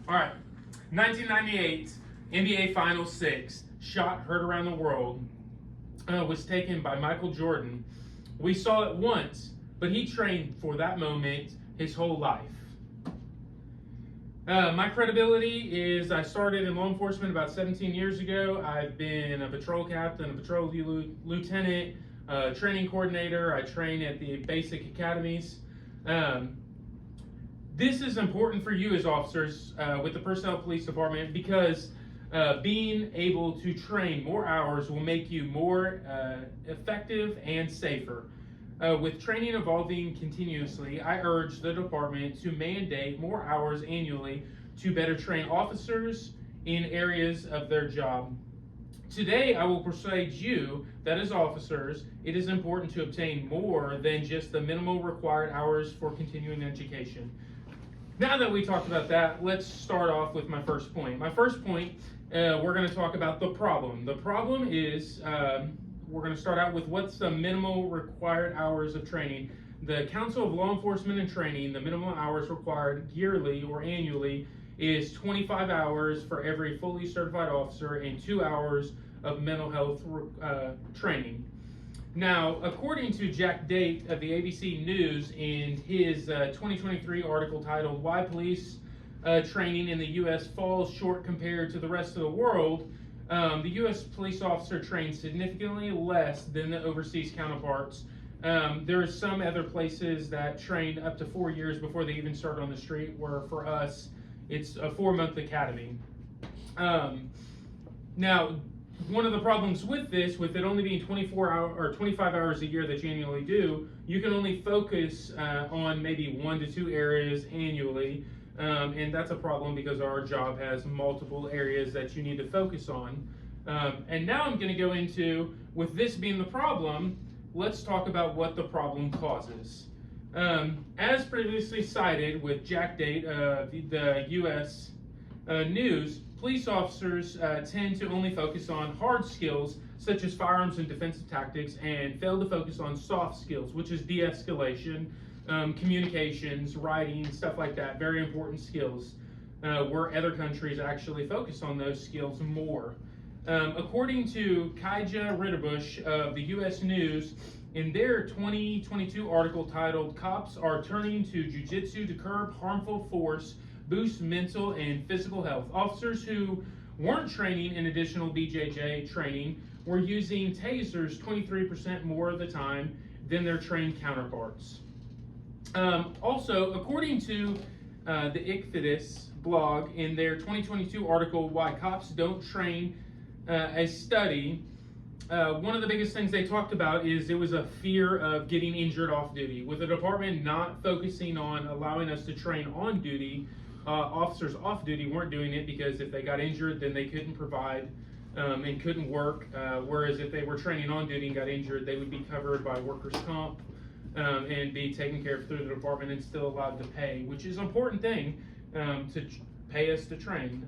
All right, 1998 NBA Final Six, shot heard around the world, was taken by Michael Jordan. We saw it once, but he trained for that moment his whole life. My credibility is I started in law enforcement about 17 years ago. I've been a patrol captain, a patrol lieutenant, training coordinator. I train at the basic academies. This is important for you as officers with the Personnel Police Department because being able to train more hours will make you more effective and safer. With training evolving continuously, I urge the department to mandate more hours annually to better train officers in areas of their job. Today, I will persuade you that as officers, it is important to obtain more than just the minimal required hours for continuing education. Now that we talked about that, let's start off with my first point. My first point, we're going to talk about the problem. The problem is, we're going to start out with what's the minimal required hours of training. The Council of Law Enforcement and Training, the minimum hours required yearly or annually is 25 hours for every fully certified officer and 2 hours of mental health training. Now, according to Jack Date of the ABC News in his 2023 article titled "Why Police Training in the U.S. Falls Short Compared to the Rest of the World," the U.S. police officer trains significantly less than the overseas counterparts. There are some other places that train up to 4 years before they even start on the street, where for us, it's a 4-month academy. Now, one of the problems with this, with it only being 24 hours or 25 hours a year that you annually do, you can only focus on maybe 1 to 2 areas annually. And that's a problem because our job has multiple areas that you need to focus on. And now I'm going to go into, with this being the problem, let's talk about what the problem causes. As previously cited with Jack Date, the U.S. News, police officers tend to only focus on hard skills such as firearms and defensive tactics and fail to focus on soft skills, which is de-escalation, communications, writing, stuff like that. Very important skills, where other countries actually focus on those skills more. According to Kaija Ritterbusch of the U.S. News, in their 2022 article titled "Cops Are Turning to Jiu-Jitsu to Curb Harmful Force, Boost Mental and Physical Health," officers who weren't training in additional BJJ training were using tasers 23% more of the time than their trained counterparts. Also, according to the ICFIDIS blog, in their 2022 article, "Why Cops Don't Train," a study, one of the biggest things they talked about is it was a fear of getting injured off duty. With the department not focusing on allowing us to train on duty, officers off duty weren't doing it because if they got injured, then they couldn't provide and couldn't work. Whereas if they were training on duty and got injured, they would be covered by workers' comp and be taken care of through the department and still allowed to pay, which is an important thing to pay us to train.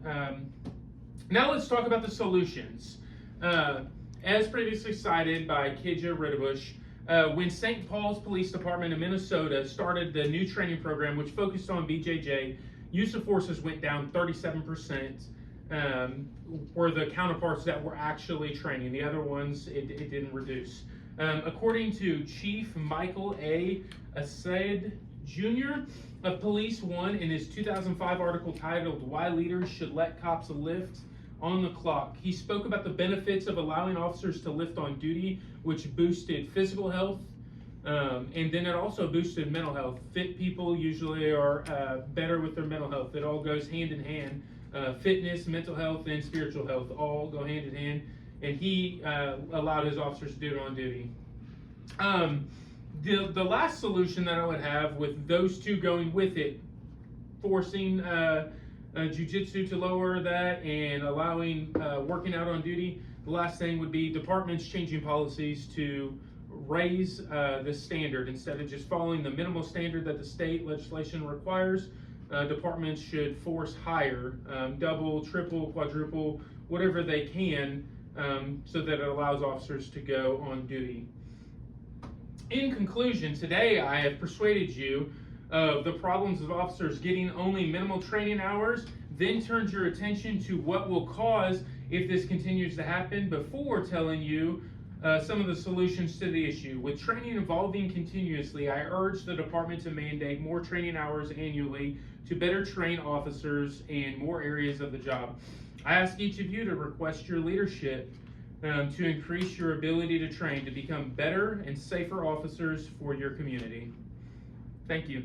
Now let's talk about the solutions. As previously cited by Kaija Ritterbusch, when St. Paul's Police Department in Minnesota started the new training program, which focused on BJJ, use of forces went down 37%, were the counterparts that were actually training. The other ones, it didn't reduce. According to Chief Michael A. Assad Jr. of Police One in his 2005 article titled "Why Leaders Should Let Cops Lift on the Clock," he spoke about the benefits of allowing officers to lift on duty, which boosted physical health, and then it also boosted mental health. Fit people usually are better with their mental health. It all goes hand in hand. Fitness, mental health, and spiritual health all go hand in hand, and he allowed his officers to do it on duty. The last solution that I would have with those two going with it, forcing jiu-jitsu to lower that and allowing working out on duty, the last thing would be departments changing policies to raise the standard. Instead of just following the minimal standard that the state legislation requires, departments should force higher, double, triple, quadruple, whatever they can, so that it allows officers to go on duty. In conclusion, today I have persuaded you of the problems of officers getting only minimal training hours then turns your attention to what will cause if this continues to happen before telling you some of the solutions to the issue. With training evolving continuously, I urge the department to mandate more training hours annually to better train officers in more areas of the job. I ask each of you to request your leadership to increase your ability to train to become better and safer officers for your community. Thank you.